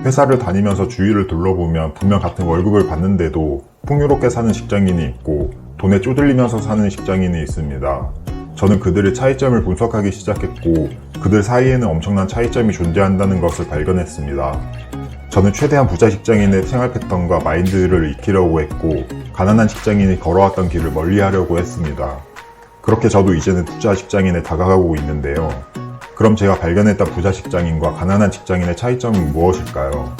회사를 다니면서 주위를 둘러보면 분명 같은 월급을 받는데도 풍요롭게 사는 직장인이 있고 돈에 쪼들리면서 사는 직장인이 있습니다. 저는 그들의 차이점을 분석하기 시작했고 그들 사이에는 엄청난 차이점이 존재한다는 것을 발견했습니다. 저는 최대한 부자 직장인의 생활 패턴과 마인드를 익히려고 했고 가난한 직장인이 걸어왔던 길을 멀리하려고 했습니다. 그렇게 저도 이제는 부자 직장인에 다가가고 있는데요. 그럼 제가 발견했던 부자 직장인과 가난한 직장인의 차이점은 무엇일까요?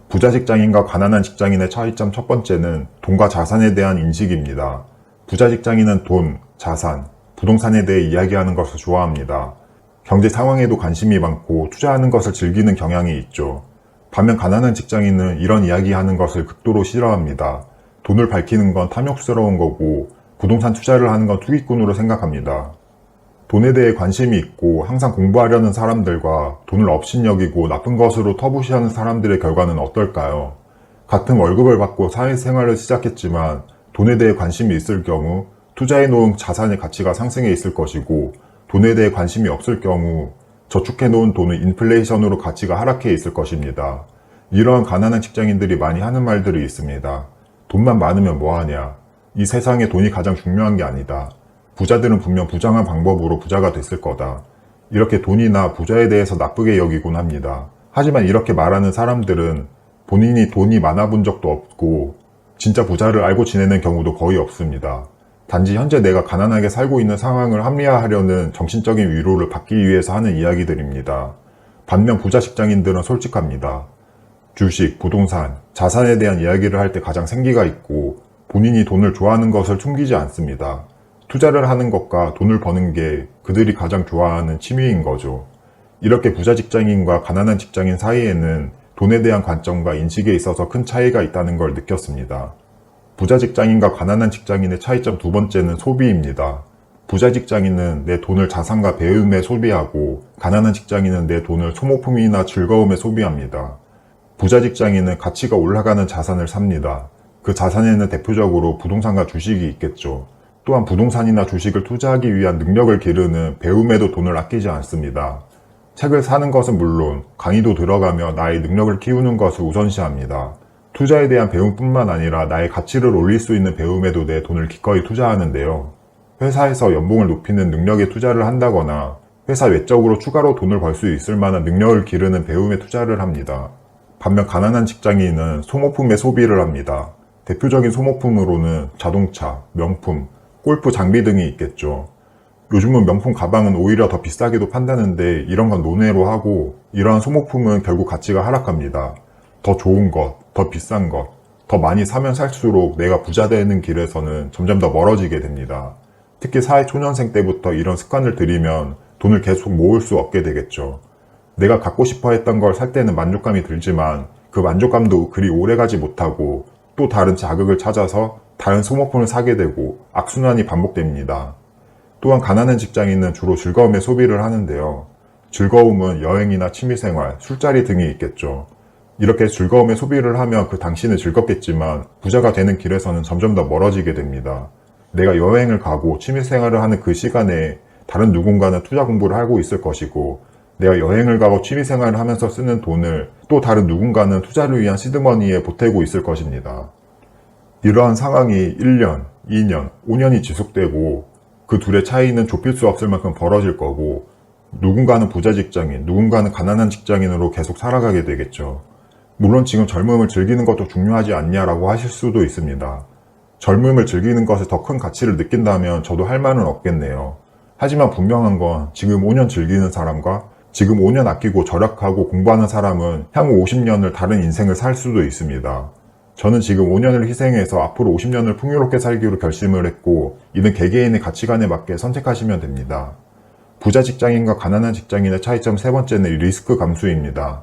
부자 직장인과 가난한 직장인의 차이점 첫 번째는 돈과 자산에 대한 인식입니다. 부자 직장인은 돈, 자산, 부동산에 대해 이야기하는 것을 좋아합니다. 경제 상황에도 관심이 많고 투자하는 것을 즐기는 경향이 있죠. 반면 가난한 직장인은 이런 이야기하는 것을 극도로 싫어합니다. 돈을 밝히는 건 탐욕스러운 거고 부동산 투자를 하는 건 투기꾼으로 생각합니다. 돈에 대해 관심이 있고 항상 공부하려는 사람들과 돈을 업신여기고 나쁜 것으로 터부시하는 사람들의 결과는 어떨까요? 같은 월급을 받고 사회생활을 시작했지만 돈에 대해 관심이 있을 경우 투자해 놓은 자산의 가치가 상승해 있을 것이고 돈에 대해 관심이 없을 경우 저축해 놓은 돈은 인플레이션으로 가치가 하락해 있을 것입니다. 이러한 가난한 직장인들이 많이 하는 말들이 있습니다. 돈만 많으면 뭐하냐? 이 세상에 돈이 가장 중요한 게 아니다. 부자들은 분명 부정한 방법으로 부자가 됐을 거다. 이렇게 돈이나 부자에 대해서 나쁘게 여기곤 합니다. 하지만 이렇게 말하는 사람들은 본인이 돈이 많아 본 적도 없고 진짜 부자를 알고 지내는 경우도 거의 없습니다. 단지 현재 내가 가난하게 살고 있는 상황을 합리화하려는 정신적인 위로를 받기 위해서 하는 이야기들입니다. 반면 부자 직장인들은 솔직합니다. 주식, 부동산, 자산에 대한 이야기를 할 때 가장 생기가 있고 본인이 돈을 좋아하는 것을 숨기지 않습니다. 투자를 하는 것과 돈을 버는 게 그들이 가장 좋아하는 취미인 거죠. 이렇게 부자 직장인과 가난한 직장인 사이에는 돈에 대한 관점과 인식에 있어서 큰 차이가 있다는 걸 느꼈습니다. 부자 직장인과 가난한 직장인의 차이점 두 번째는 소비입니다. 부자 직장인은 내 돈을 자산과 배움에 소비하고 가난한 직장인은 내 돈을 소모품이나 즐거움에 소비합니다. 부자 직장인은 가치가 올라가는 자산을 삽니다. 그 자산에는 대표적으로 부동산과 주식이 있겠죠. 또한 부동산이나 주식을 투자하기 위한 능력을 기르는 배움에도 돈을 아끼지 않습니다. 책을 사는 것은 물론 강의도 들어가며 나의 능력을 키우는 것을 우선시합니다. 투자에 대한 배움뿐만 아니라 나의 가치를 올릴 수 있는 배움에도 내 돈을 기꺼이 투자하는데요. 회사에서 연봉을 높이는 능력에 투자를 한다거나 회사 외적으로 추가로 돈을 벌 수 있을 만한 능력을 기르는 배움에 투자를 합니다. 반면 가난한 직장인은 소모품에 소비를 합니다. 대표적인 소모품으로는 자동차, 명품, 골프 장비 등이 있겠죠. 요즘은 명품 가방은 오히려 더 비싸게도 판다는데 이런 건 논외로 하고 이러한 소모품은 결국 가치가 하락합니다. 더 좋은 것, 더 비싼 것, 더 많이 사면 살수록 내가 부자 되는 길에서는 점점 더 멀어지게 됩니다. 특히 사회초년생 때부터 이런 습관을 들이면 돈을 계속 모을 수 없게 되겠죠. 내가 갖고 싶어 했던 걸 살 때는 만족감이 들지만 그 만족감도 그리 오래가지 못하고 또 다른 자극을 찾아서 다른 소모품을 사게 되고 악순환이 반복됩니다. 또한 가난한 직장인은 주로 즐거움에 소비를 하는데요. 즐거움은 여행이나 취미생활, 술자리 등이 있겠죠. 이렇게 즐거움에 소비를 하면 그 당시는 즐겁겠지만 부자가 되는 길에서는 점점 더 멀어지게 됩니다. 내가 여행을 가고 취미생활을 하는 그 시간에 다른 누군가는 투자 공부를 하고 있을 것이고 내가 여행을 가고 취미생활을 하면서 쓰는 돈을 또 다른 누군가는 투자를 위한 시드머니에 보태고 있을 것입니다. 이러한 상황이 1년, 2년, 5년이 지속되고 그 둘의 차이는 좁힐 수 없을 만큼 벌어질 거고 누군가는 부자 직장인, 누군가는 가난한 직장인으로 계속 살아가게 되겠죠. 물론 지금 젊음을 즐기는 것도 중요하지 않냐라고 하실 수도 있습니다. 젊음을 즐기는 것에 더 큰 가치를 느낀다면 저도 할 말은 없겠네요. 하지만 분명한 건 지금 5년 즐기는 사람과 지금 5년 아끼고 절약하고 공부하는 사람은 향후 50년을 다른 인생을 살 수도 있습니다. 저는 지금 5년을 희생해서 앞으로 50년을 풍요롭게 살기로 결심을 했고 이는 개개인의 가치관에 맞게 선택하시면 됩니다. 부자 직장인과 가난한 직장인의 차이점 세 번째는 리스크 감수입니다.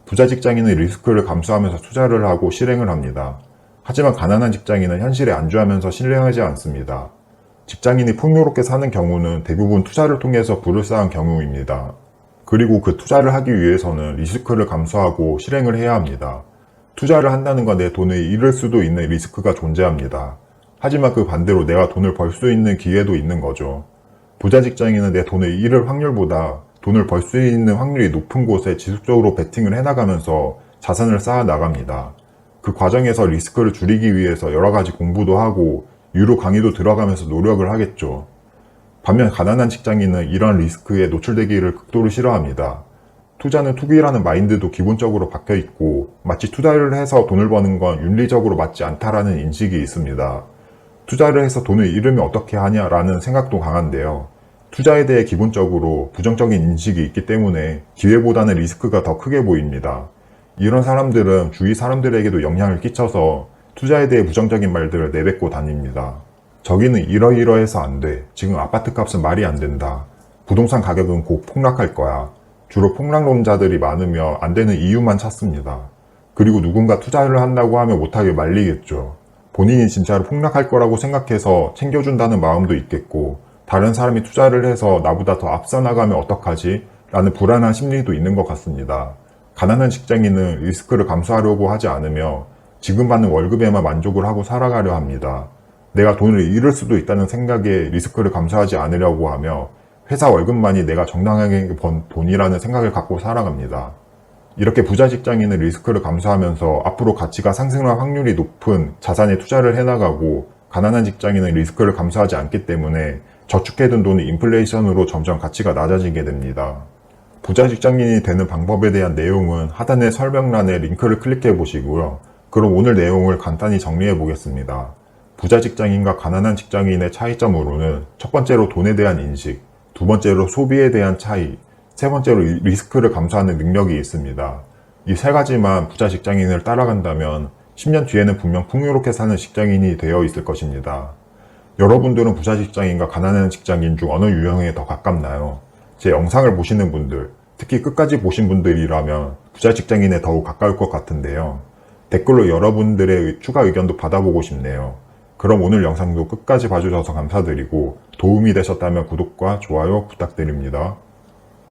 부자 직장인은 리스크를 감수하면서 투자를 하고 실행을 합니다. 하지만 가난한 직장인은 현실에 안주하면서 실행하지 않습니다. 직장인이 풍요롭게 사는 경우는 대부분 투자를 통해서 부를 쌓은 경우입니다. 그리고 그 투자를 하기 위해서는 리스크를 감수하고 실행을 해야 합니다. 투자를 한다는 건 내 돈을 잃을 수도 있는 리스크가 존재합니다. 하지만 그 반대로 내가 돈을 벌 수 있는 기회도 있는 거죠. 부자 직장인은 내 돈을 잃을 확률보다 돈을 벌 수 있는 확률이 높은 곳에 지속적으로 베팅을 해나가면서 자산을 쌓아 나갑니다. 그 과정에서 리스크를 줄이기 위해서 여러 가지 공부도 하고 유료 강의도 들어가면서 노력을 하겠죠. 반면 가난한 직장인은 이런 리스크에 노출되기를 극도로 싫어합니다. 투자는 투기라는 마인드도 기본적으로 박혀 있고 마치 투자를 해서 돈을 버는 건 윤리적으로 맞지 않다라는 인식이 있습니다. 투자를 해서 돈을 잃으면 어떻게 하냐라는 생각도 강한데요. 투자에 대해 기본적으로 부정적인 인식이 있기 때문에 기회보다는 리스크가 더 크게 보입니다. 이런 사람들은 주위 사람들에게도 영향을 끼쳐서 투자에 대해 부정적인 말들을 내뱉고 다닙니다. 저기는 이러이러해서 안 돼. 지금 아파트 값은 말이 안 된다. 부동산 가격은 곧 폭락할 거야. 주로 폭락론자들이 많으며 안 되는 이유만 찾습니다. 그리고 누군가 투자를 한다고 하면 못하게 말리겠죠. 본인이 진짜로 폭락할 거라고 생각해서 챙겨준다는 마음도 있겠고 다른 사람이 투자를 해서 나보다 더 앞서 나가면 어떡하지? 라는 불안한 심리도 있는 것 같습니다. 가난한 직장인은 리스크를 감수하려고 하지 않으며 지금 받는 월급에만 만족을 하고 살아가려 합니다. 내가 돈을 잃을 수도 있다는 생각에 리스크를 감수하지 않으려고 하며 회사 월급만이 내가 정당하게 번 돈이라는 생각을 갖고 살아갑니다. 이렇게 부자 직장인은 리스크를 감수하면서 앞으로 가치가 상승할 확률이 높은 자산에 투자를 해나가고 가난한 직장인은 리스크를 감수하지 않기 때문에 저축해둔 돈이 인플레이션으로 점점 가치가 낮아지게 됩니다. 부자 직장인이 되는 방법에 대한 내용은 하단의 설명란에 링크를 클릭해 보시고요. 그럼 오늘 내용을 간단히 정리해 보겠습니다. 부자 직장인과 가난한 직장인의 차이점으로는 첫 번째로 돈에 대한 인식, 두 번째로 소비에 대한 차이, 세 번째로 리스크를 감수하는 능력이 있습니다. 이 세 가지만 부자 직장인을 따라간다면 10년 뒤에는 분명 풍요롭게 사는 직장인이 되어 있을 것입니다. 여러분들은 부자 직장인과 가난한 직장인 중 어느 유형에 더 가깝나요? 제 영상을 보시는 분들, 특히 끝까지 보신 분들이라면 부자 직장인에 더욱 가까울 것 같은데요. 댓글로 여러분들의 추가 의견도 받아보고 싶네요. 그럼 오늘 영상도 끝까지 봐주셔서 감사드리고 도움이 되셨다면 구독과 좋아요 부탁드립니다.